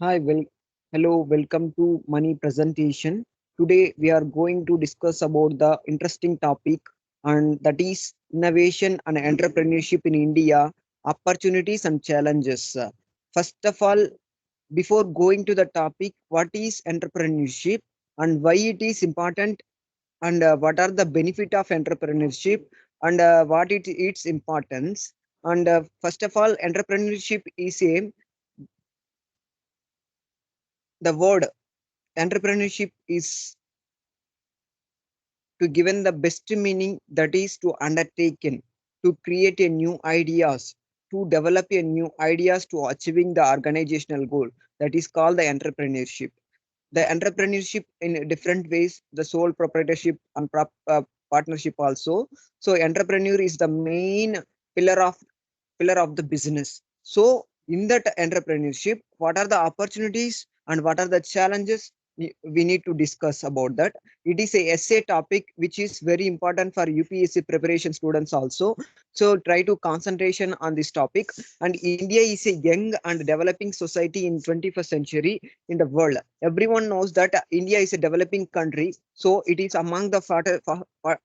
Hi, hello, welcome to Money Presentation. Today we are going to discuss about the interesting topic, and that is innovation and entrepreneurship in India, opportunities and challenges. First of all, before going to the topic, what is entrepreneurship and why it is important, and what are the benefit of entrepreneurship, and what its importance. And first of all, entrepreneurship is the word entrepreneurship is to given the best meaning, that is to undertaken to create a new ideas, to develop a new ideas to achieving the organizational goal, that is called the entrepreneurship. The entrepreneurship in different ways, the sole proprietorship and partnership also. So entrepreneur is the main pillar of pillar of the business. So in that entrepreneurship, what are the opportunities and what are the challenges, we need to discuss about that. It is a essay topic which is very important for UPSC preparation students also. So try to concentration on this topic. And India is a young and developing society in 21st century in the world. Everyone knows that India is a developing country. So it is among the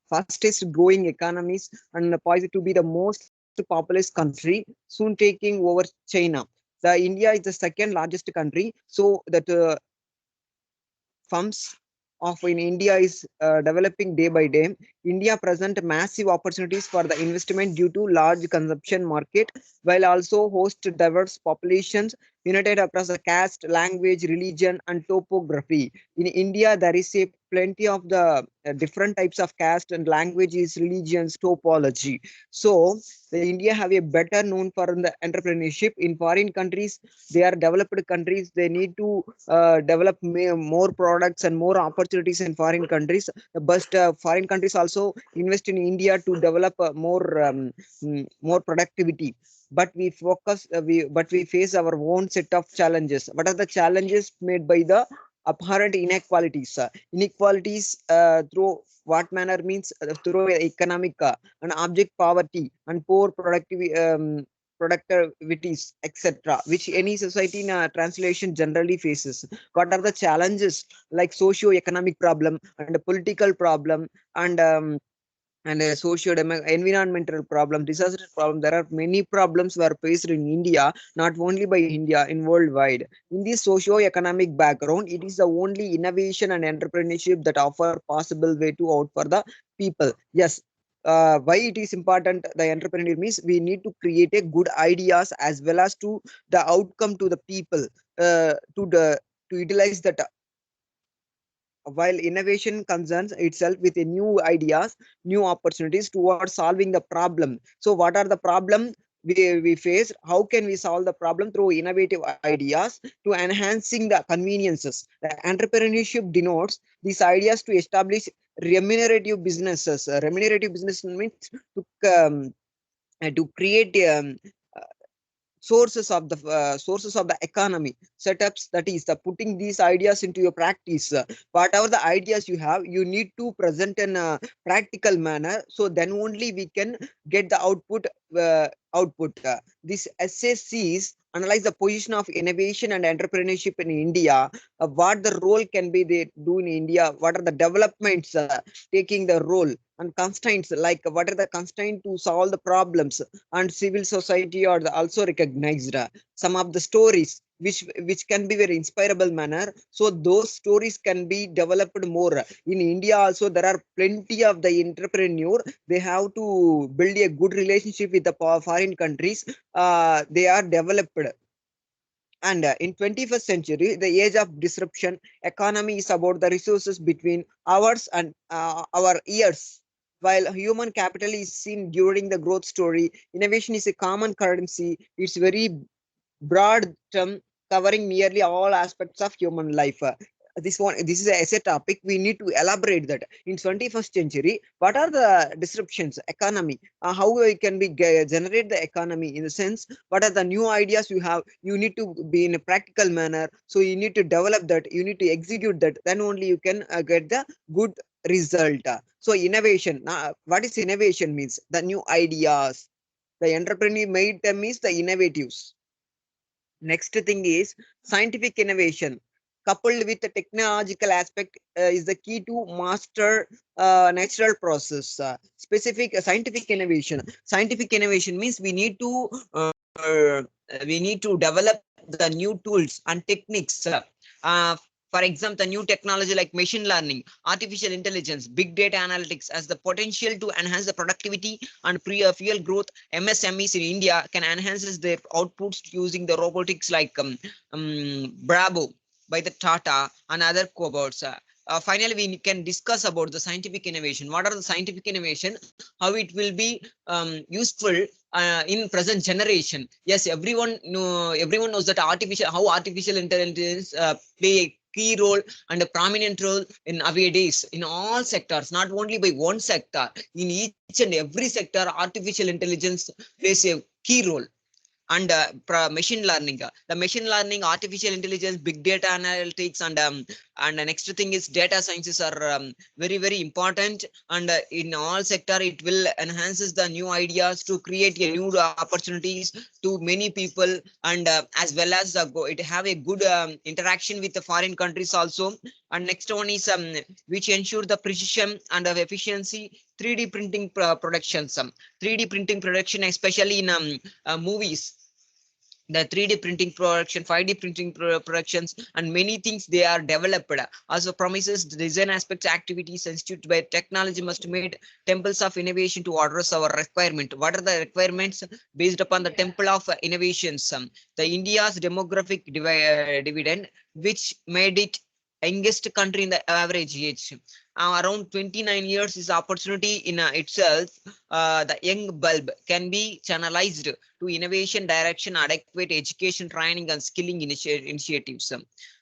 fastest growing economies and poised to be the most populous country, soon taking over China. The India is the second largest country. So that firms of in India is developing day by day. India present massive opportunities for the investment due to large consumption market, while also host diverse populations united across the caste, language, religion, and topography. In India, there is a plenty of the different types of caste and languages, religions, topology. So the India have a better known for the entrepreneurship. In foreign countries, they are developed countries, they need to develop more products and more opportunities in foreign countries. But foreign countries also invest in India to develop more productivity. But we focus, we face our own set of challenges. What are the challenges made by the apparent inequalities? Inequalities through what manner means through economic and object poverty and poor productivities, etc., which any society in a translation generally faces. What are the challenges like socio-economic problem and a political problem, and socio environmental problem, disaster problem? There are many problems were faced in India, not only by India, in worldwide. In this socio-economic background, it is the only innovation and entrepreneurship that offer possible way to out for the people. Yes, why it is important, the entrepreneur means we need to create a good ideas as well as to the outcome to the people, to the to utilize that. While innovation concerns itself with a new ideas, new opportunities towards solving the problem. So what are the problem we face? How can we solve the problem? Through innovative ideas to enhancing the conveniences. The entrepreneurship denotes these ideas to establish remunerative businesses. Remunerative business means um, to create sources of the economy setups, that is the putting these ideas into your practice. Whatever the ideas you have, you need to present in a practical manner, so then only we can get the output. This SSCs analyze the position of innovation and entrepreneurship in India, what the role can be they do in India, what are the developments taking the role, and constraints, like what are the constraints to solve the problems. And civil society are also recognized some of the stories which can be very inspirable manner, so those stories can be developed more. In India also there are plenty of the entrepreneur, they have to build a good relationship with the foreign countries, they are developed. And in 21st century, the age of disruption, economy is about the resources between ours and our ears. While human capital is seen during the growth story, innovation is a common currency. It's very broad term covering nearly all aspects of human life. This is a essay topic, we need to elaborate that. In 21st century, what are the disruptions economy, how we can be generate the economy, in the sense what are the new ideas you have, you need to be in a practical manner, so you need to develop that, you need to execute that, then only you can get the good result. So innovation, what is innovation means the new ideas, the entrepreneur made them is the innovatives. Next thing is scientific innovation coupled with the technological aspect is the key to master natural process. Specific scientific innovation. Scientific innovation means we need to develop the new tools and techniques. For example, the new technology like machine learning, artificial intelligence, big data analytics has the potential to enhance the productivity and fuel growth. MSMEs in India can enhance their outputs using the robotics like Bravo by the Tata and other cohorts. Finally, we can discuss about the scientific innovation. What are the scientific innovation? How it will be useful in present generation. Yes, everyone knows that how artificial intelligence play a key role and a prominent role in our days in all sectors, not only by one sector. In each and every sector, artificial intelligence plays a key role. And machine learning, the machine learning, artificial intelligence, big data analytics, and the next thing is data sciences are very important. And in all sector, it will enhances the new ideas to create a new opportunities to many people. And as well as it have a good interaction with the foreign countries also. And next one is which ensure the precision and efficiency 3D printing productions. 3D printing production, especially in movies, the 3D printing production, 5D printing productions, and many things they are developed. Also promises the design aspects activities instituted by technology must made temples of innovation to address our requirement. What are the requirements based upon the temple of innovations? The India's demographic dividend, which made it youngest country in the average age. Around 29 years is opportunity in itself. The young bulb can be channelized to innovation direction, adequate education, training, and skilling initiatives.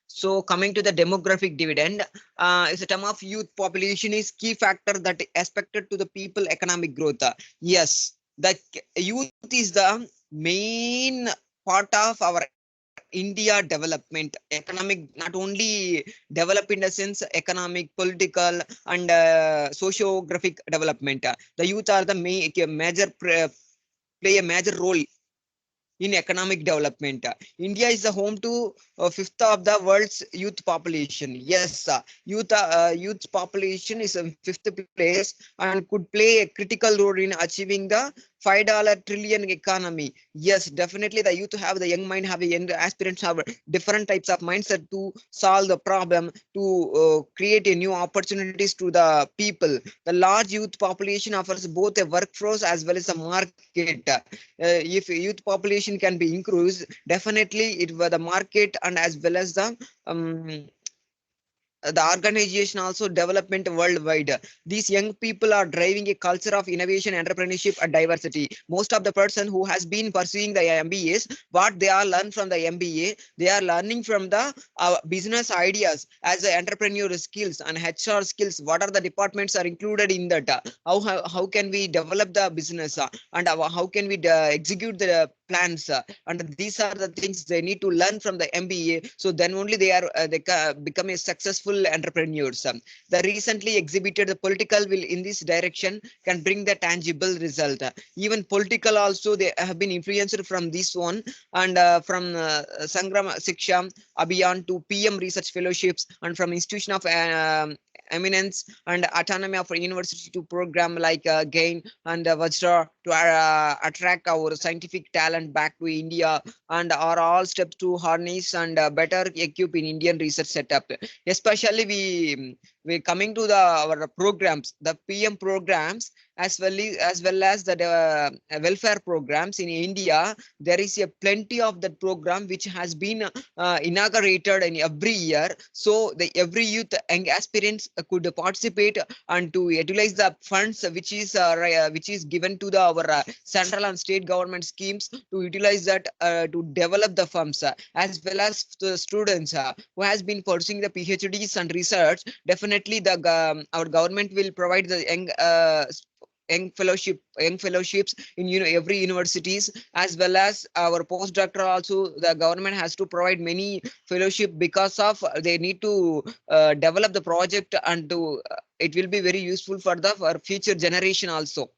So coming to the demographic dividend, is a term of youth population is key factor that expected to the people economic growth. Yes, the youth is the main part of our India development, economic, not only develop in the sense economic, political, and sociographic development. The youth are the play a major role in economic development. India is the home to fifth of the world's youth population. Yes, youth population is in fifth place and could play a critical role in achieving the $5 trillion economy. Yes, definitely the youth have the young mind, have a young aspirants, have different types of mindset to solve the problem, to create a new opportunities to the people. The large youth population offers both a workforce as well as a market. If youth population can be increased, definitely it was the market and as well as the organization also development worldwide. These young people are driving a culture of innovation, entrepreneurship, and diversity. Most of the person who has been pursuing the MBAs, what they are learn from the MBA, they are learning from the business ideas as the entrepreneur skills and HR skills. What are the departments are included in that? How can we develop the business and how can we execute the plans? And these are the things they need to learn from the MBA. So then only they become a successful entrepreneurs. The recently exhibited the political will in this direction can bring the tangible result. Even political also they have been influenced from this one, and from Sangram Siksha Abhiyan to PM research fellowships, and from institution of eminence and autonomy of university to program like GAIN and Vajra to attract our scientific talent back to India, and are all steps to harness and better equip in Indian research setup. Especially we coming to the our programs, the PM programs as well as the welfare programs in India. There is a plenty of that program which has been inaugurated in every year. So the every youth and aspirants could participate and to utilize the funds which is given to the our central and state government schemes to utilize that to develop the firms as well as the students who has been pursuing the PhDs and research. Definitely the our government will provide the young fellowships in every universities, as well as our postdoctoral also the government has to provide many fellowship because of they need to develop the project and to it will be very useful for the for future generation also.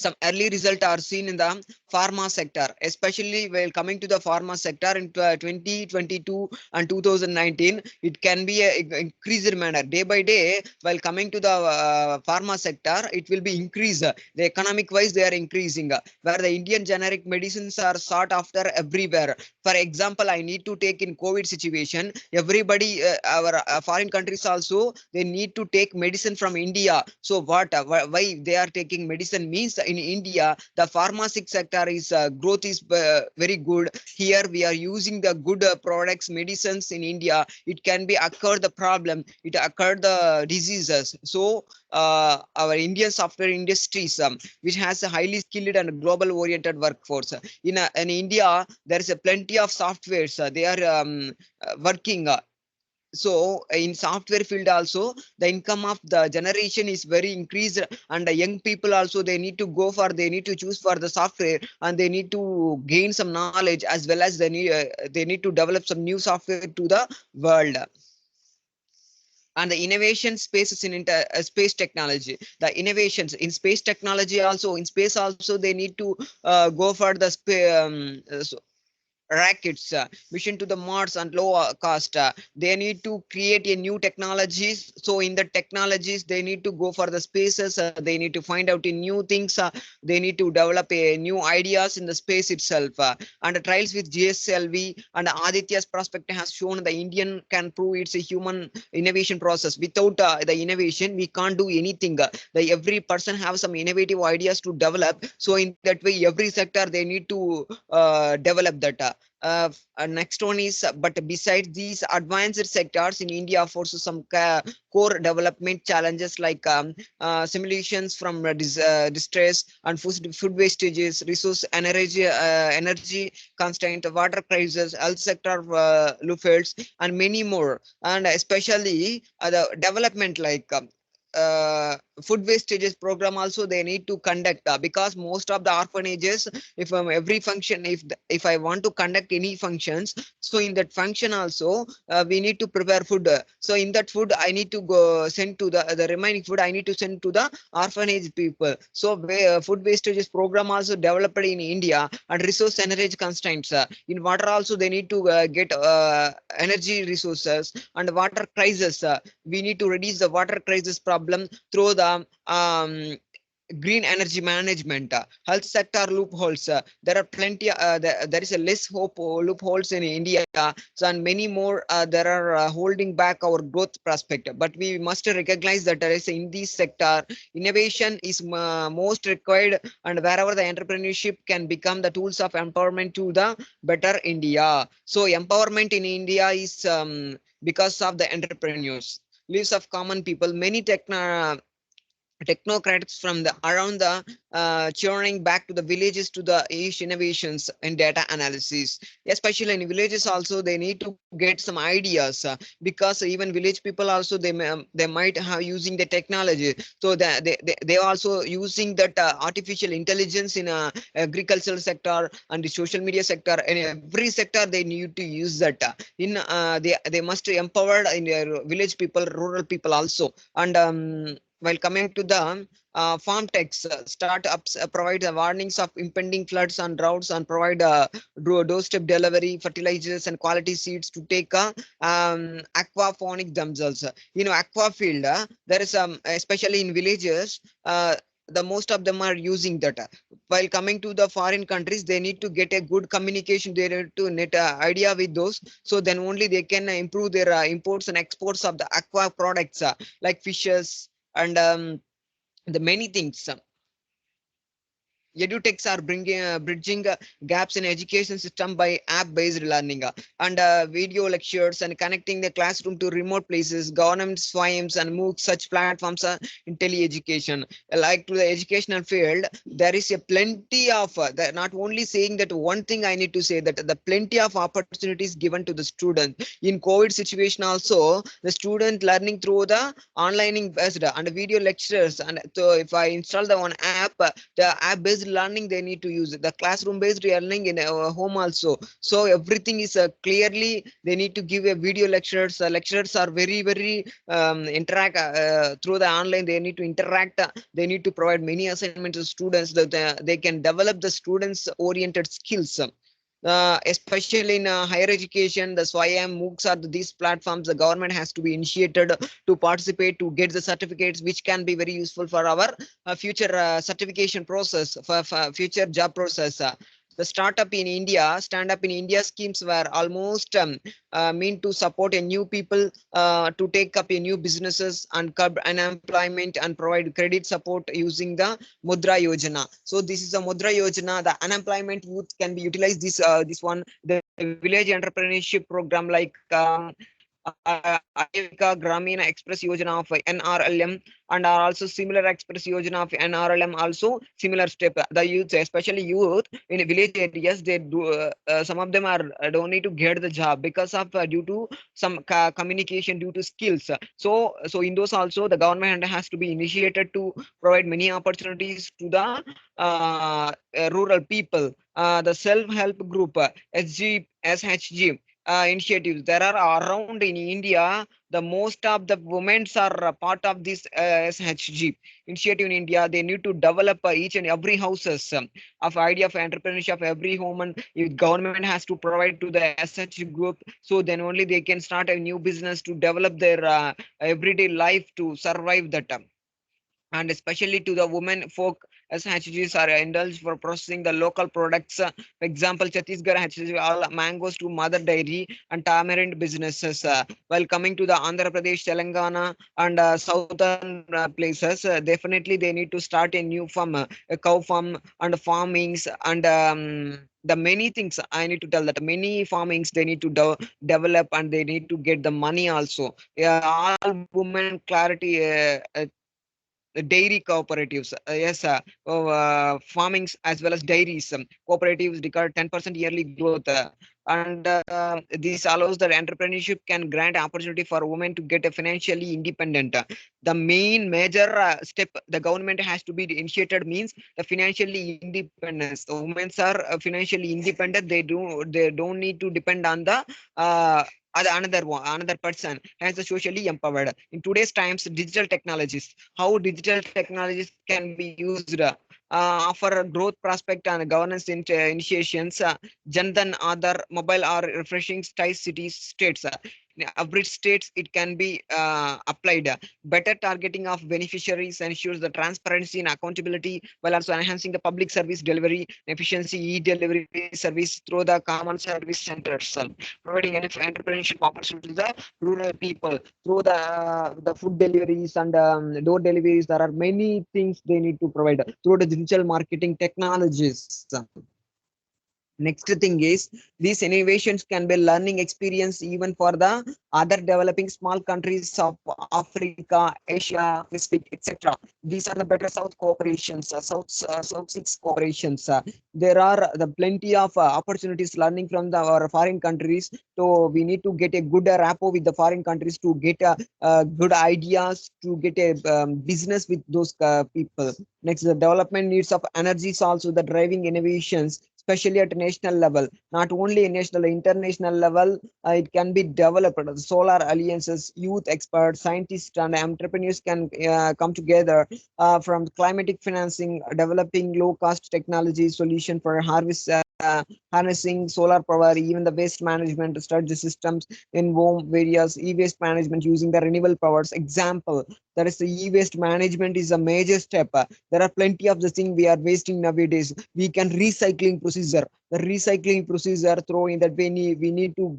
some early results are seen in the pharma sector, especially while coming to the pharma sector in 2022 and 2019. It can be a increased manner day by day. While coming to the pharma sector, it will be increased. The economic wise, they are increasing. Where the Indian generic medicines are sought after everywhere. For example, I need to take in COVID situation. Everybody, our foreign countries also, they need to take medicine from India. So what? Why they are taking medicine means in India the pharmaceutical sector is growth is very good. Here we are using the good products, medicines in India. It can be occur the problem. It occurred the diseases. So our Indian software industries, which has a highly skilled and global oriented workforce. In India, there is a plenty of softwares. They are working. So in software field also, the income of the generation is very increased, and the young people also, they need to choose for the software, and they need to gain some knowledge, as well as they need to develop some new software to the world. And the innovation spaces in space technology, the innovations in space technology also, in space also, they need to go for the rackets, mission to the Mars and low cost. They need to create a new technologies. So in the technologies, they need to go for the spaces. They need to find out in new things. They need to develop a new ideas in the space itself. And the trials with GSLV and Aditya's prospect has shown the Indian can prove it's a human innovation process. Without the innovation, we can't do anything. Every person have some innovative ideas to develop. So in that way, every sector they need to develop that. Next one is, but besides these advanced sectors in India forces some core development challenges like simulations from distress and food wastages, resource energy constraint, water crisis, health sector loopholes, and many more. And especially the development like food wastages program also they need to conduct, because most of the orphanages, if every function, if I want to conduct any functions, so in that function also we need to prepare food. So in that food I need to go send to the remaining food I need to send to the orphanage people. So food wastages program also developed in India. And resource energy constraints, in water also they need to get energy resources. And water crisis, we need to reduce the water crisis problem through the green energy management. Health sector loopholes, there are plenty, there is a less hope loopholes in India. So and many more there are holding back our growth prospect. But we must recognize that there is in this sector innovation is most required, and wherever the entrepreneurship can become the tools of empowerment to the better India. So empowerment in India is because of the entrepreneurs, lives of common people. Many technocrats from the around the churning back to the villages to the age innovations and data analysis. Especially in villages also, they need to get some ideas, because even village people also, they might have using the technology. So they also using that artificial intelligence in agricultural sector and the social media sector. In every sector they need to use that. They must empower in their village people, rural people also. And while coming to the farm techs, startups provide warnings of impending floods and droughts, and provide doorstep delivery, fertilizers, and quality seeds to take aquaponic themselves. Aqua field, there is especially in villages, the most of them are using that. While coming to the foreign countries, they need to get a good communication. They need to net idea with those. So then only they can improve their imports and exports of the aqua products, like fishes and the many things. Edutechs are bridging gaps in education system by app-based learning, and video lectures, and connecting the classroom to remote places. Government SWAYMs and MOOCs, such platforms are in tele-education. Like to the educational field, there is a plenty of, not only saying that one thing, I need to say that the plenty of opportunities given to the student. In COVID situation also, the student learning through the online based and video lectures. And so if I install the one app, the app based based learning they need to use, the classroom based learning in our home also. So everything is clearly they need to give a video lectures. Lecturers are very interact through the online, they need to interact, they need to provide many assignments to students that they can develop the students oriented skills. Especially in higher education, the SWAYAM, MOOCs are these platforms the government has to be initiated to participate to get the certificates, which can be very useful for our future certification process, for future job process. The stand up in India schemes were almost mean to support a new people to take up a new businesses and curb unemployment and provide credit support using the Mudra Yojana. So this is a Mudra Yojana. The unemployment youth can be utilized this one. The village entrepreneurship program like Ayika Gramina Express Yojana of NRLM, and are also similar Express Yojana of NRLM also similar step. The youth, especially youth in village areas, they do some of them are don't need to get the job because of due to some communication, due to skills. So in those also the government has to be initiated to provide many opportunities to the rural people. The self-help group SHG initiatives. There are around in India, the most of the women are part of this SHG initiative in India. They need to develop each and every houses of idea of entrepreneurship of every woman. If government has to provide to the SHG group, so then only they can start a new business to develop their everyday life to survive that. And especially to the women folk SHGs are indulged for processing the local products. For example, Chhattisgarh HG all mangoes to mother dairy and tamarind businesses. While coming to the Andhra Pradesh, Telangana, and southern places, definitely they need to start a new farm, a cow farm and farmings and the many things I need to tell that many farmings they need to develop and they need to get the money also. All women clarity dairy cooperatives. Yes, farmings as well as dairies. Cooperatives record 10% yearly growth. And this allows that entrepreneurship can grant opportunity for women to get a financially independent. The main major step the government has to be initiated means the financially independence. The women are financially independent. They don't need to depend on the another person, hence the socially empowered. In today's times, digital technologies, how digital technologies can be used offer a growth prospect and governance initiations. Jandan other mobile or refreshing cities states. In every states it can be applied. Better targeting of beneficiaries ensures the transparency and accountability while also enhancing the public service delivery efficiency. E-delivery service through the common service centers, providing entrepreneurship opportunity to the rural people through the food deliveries and door deliveries. There are many things they need to provide through the digital marketing technologies. Next thing is these innovations can be learning experience even for the other developing small countries of Africa, Asia, Pacific, etc. These are the better South cooperations, South Six cooperations. There are the plenty of opportunities learning from our foreign countries. So we need to get a good rapport with the foreign countries to get good ideas to get a business with those people. Next, the development needs of energy is also the driving innovations, especially at national level, not only national, international level. It can be developed. Solar alliances, youth experts, scientists, and entrepreneurs can come together from climatic financing, developing low-cost technology solution for harnessing solar power, even the waste management, strategy systems in home various e-waste management using the renewable powers. Example, that is the e-waste management is a major step. There are plenty of the thing we are wasting nowadays. We can recycling procedure. The recycling procedure through in that we need to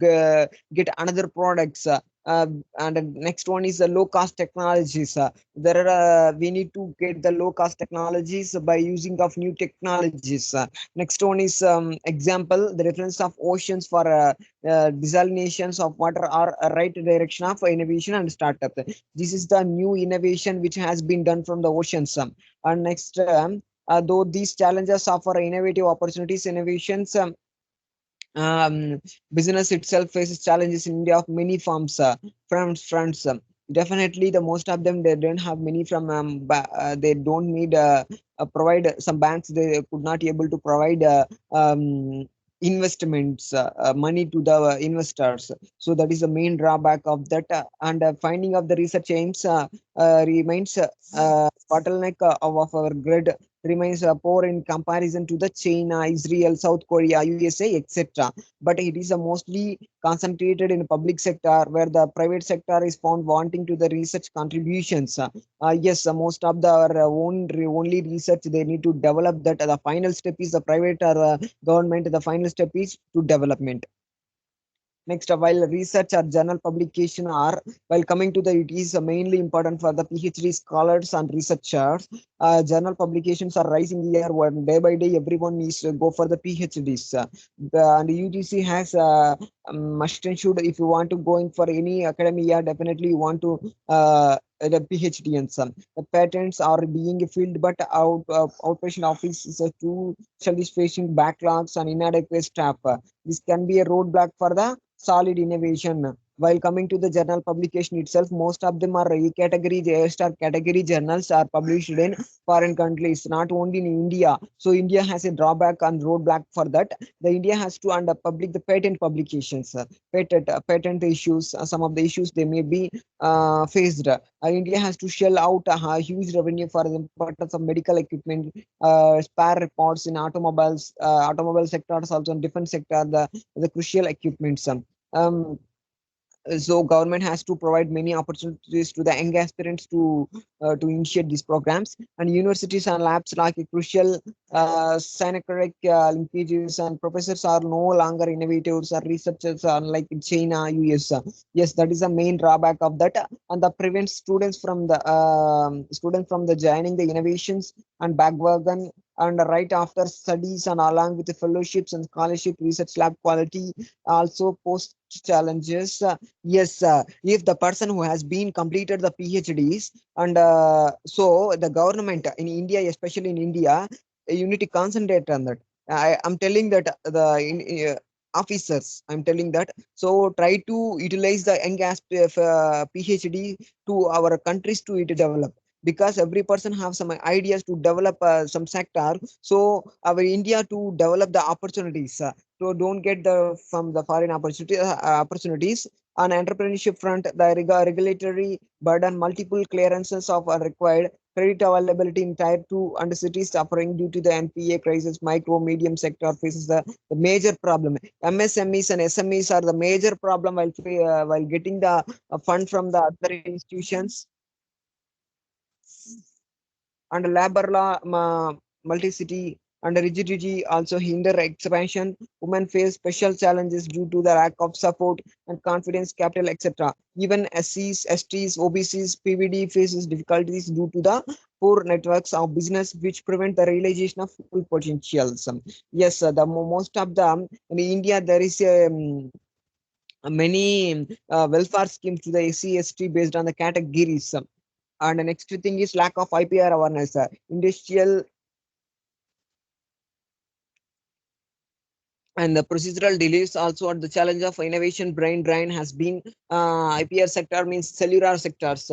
get another products. And the next one is the low cost technologies. There are we need to get the low cost technologies by using of new technologies. Next one is example the reference of oceans for desalinations of water are a right direction of innovation and startup. This is the new innovation which has been done from the oceans. And next, though these challenges offer innovative opportunities, innovations, business itself faces challenges in India of many forms, fronts. Definitely, the most of them they don't have money from they don't need provide some banks they could not able to provide investments money to the investors. So that is the main drawback of that. And finding of the research aims remains bottleneck of our grid remains poor in comparison to the China, Israel, South Korea, USA, etc. But it is mostly concentrated in public sector where the private sector is found wanting to the research contributions. Yes, most of the only research they need to develop that. The final step is the private or government. The final step is to development. Next, while research or journal publication are, while coming to the, it is mainly important for the PhD scholars and researchers. Journal publications are rising here. One day by day, everyone needs to go for the PhDs. And UGC has must and should, if you want to go in for any academia, definitely you want to the PhD and some. The patents are being filled, but outpatient office is too facing backlogs and inadequate staff. This can be a roadblock for the solid innovation. While coming to the journal publication itself, most of them are A category, A-star category journals are published in foreign countries, not only in India. So India has a drawback and roadblock for that. The India has to under public the patent publications, patent issues, some of the issues they may be faced. India has to shell out a huge revenue for the importance of medical equipment, spare reports in automobiles, automobile sectors, also in defense sector, the crucial equipments. Um, so government has to provide many opportunities to the young aspirants to initiate these programs, and universities and labs like a crucial synchrotic linkages, and professors are no longer innovators or researchers unlike in China, US. Yes, that is the main drawback of that, and that prevents students from the joining the innovations and backwagon, and right after studies and along with the fellowships and scholarship research lab quality also post challenges. Yes, if the person who has been completed the PhDs, and so the government in India, especially in India, you need to concentrate on that. I'm telling that officers, I'm telling that. So try to utilize the young PhD to our countries to it develop, because every person have some ideas to develop some sector. So our India to develop the opportunities. So don't get the from the foreign opportunities. On entrepreneurship front, the regulatory burden, multiple clearances of are required, credit availability in tier 2 and cities suffering due to the NPA crisis, micro medium sector faces the major problem. MSMEs and SMEs are the major problem while getting the fund from the other institutions. And labor law, multicity and rigidity also hinder expansion. Women face special challenges due to the lack of support and confidence capital, etc. Even SCs, STs, OBCs, PVD faces difficulties due to the poor networks of business which prevent the realization of full potentials. Yes, the most of them in India there is many welfare schemes to the SC, ST based on the categories. And the next thing is lack of IPR awareness. Industrial and the procedural delays also are the challenge of innovation brain drain has been IPR sector means cellular sectors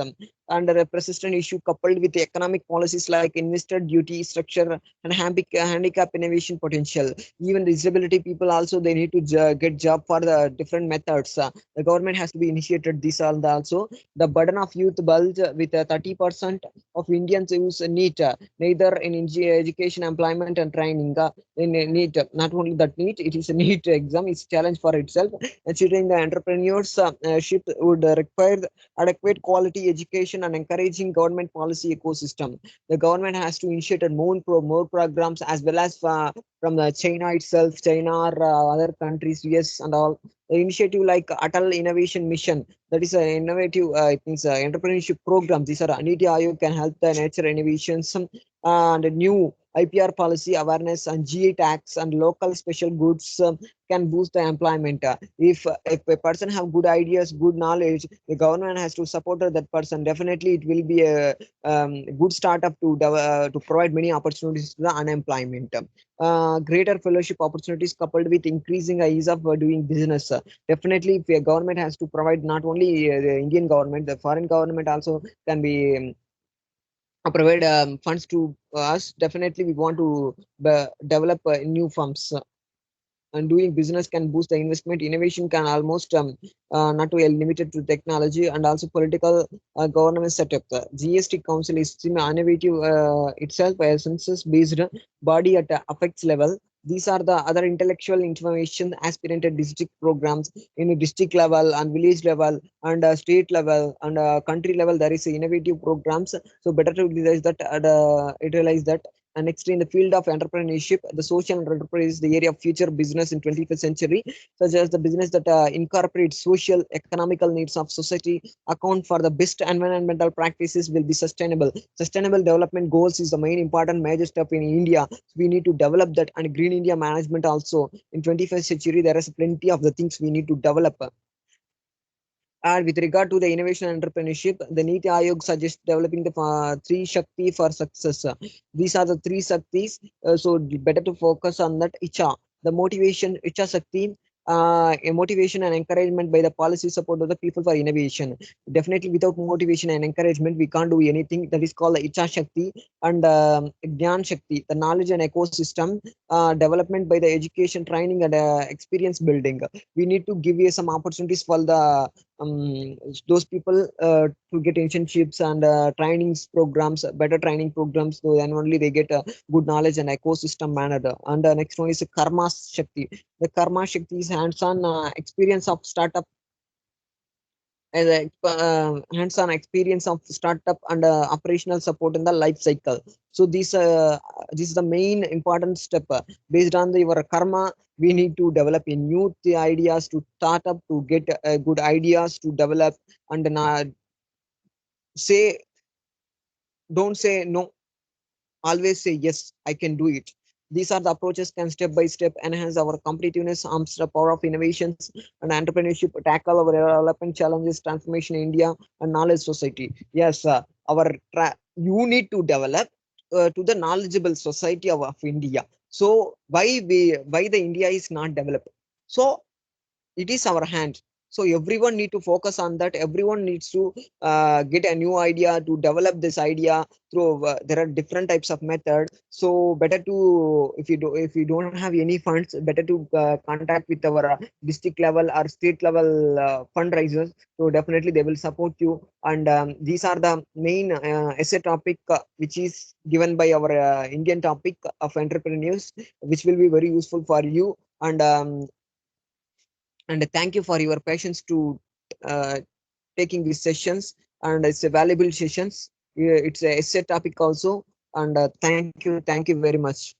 under a persistent issue coupled with the economic policies like investor duty structure and handicap innovation potential. Even disability people also they need to get job for the different methods. The government has to be initiated this all also. The burden of youth bulge with 30% of Indians use NEET, neither in education, employment and training. In a NEET, not only that NEET, it is a NEET exam, it's a challenge for itself. Considering the entrepreneurship would require adequate quality education and encouraging government policy ecosystem. The government has to initiate more programs as well as from the China itself, China or other countries, US and all. The initiative like Atal Innovation Mission, that is an innovative it means entrepreneurship program. These are Aniti Ayog can help the nature innovations and new IPR policy awareness and GI tax and local special goods can boost the employment. If a person have good ideas, good knowledge, the government has to support that person. Definitely, it will be a good startup to provide many opportunities to the unemployment. Greater fellowship opportunities coupled with increasing ease of doing business. Definitely, if a government has to provide, not only the Indian government, the foreign government also can be provide funds to us. Definitely, we want to develop new firms. And doing business can boost the investment. Innovation can almost not to limited to technology and also political government setup. The GST Council is innovative itself a census based body at affects level. These are the other intellectual information aspirant at district programs in a district level and village level and state level and country level. There is innovative programs. So better to realize that realize that. And next, in the field of entrepreneurship, the social enterprise is the area of future business in 21st century, such as the business that incorporates social, economical needs of society, account for the best environmental practices, will be sustainable. Sustainable development goals is the main important major step in India. So we need to develop that, and Green India management also. In 21st century, there is plenty of the things we need to develop. And with regard to the innovation and entrepreneurship, the Niti Aayog suggests developing the three Shakti for success. These are the three Shaktis. So better to focus on that Icha, the motivation, Icha Shakti, a motivation and encouragement by the policy support of the people for innovation. Definitely, without motivation and encouragement, we can't do anything. That is called the Icha Shakti and Gyan Shakti, the knowledge and ecosystem development by the education, training, and experience building. We need to give you some opportunities for the those people to get internships and trainings programs, better training programs, so then only they get good knowledge and ecosystem manner. And next one is karma shakti. The karma shakti is hands-on experience of startup, as a hands-on experience of startup and operational support in the life cycle. So this is the main important step. Based on your karma, we need to develop a new ideas to start up, to get good ideas to develop, and say don't say no, always say yes, I can do it. These are the approaches can step by step enhance our competitiveness, arms the power of innovations and entrepreneurship, tackle our development challenges, transformation in India, and knowledge society. Yes, you need to develop to the knowledgeable society of India. So why the India is not developed? So it is our hand. So everyone need to focus on that. Everyone needs to get a new idea to develop this idea through there are different types of method. So better to, if you don't have any funds, better to contact with our district level or state level fundraisers. So definitely they will support you. And these are the main essay topic which is given by our Indian topic of entrepreneurs, which will be very useful for you. And thank you for your patience to uh, taking these sessions, and it's a valuable sessions. It's a essay topic also. And thank you very much.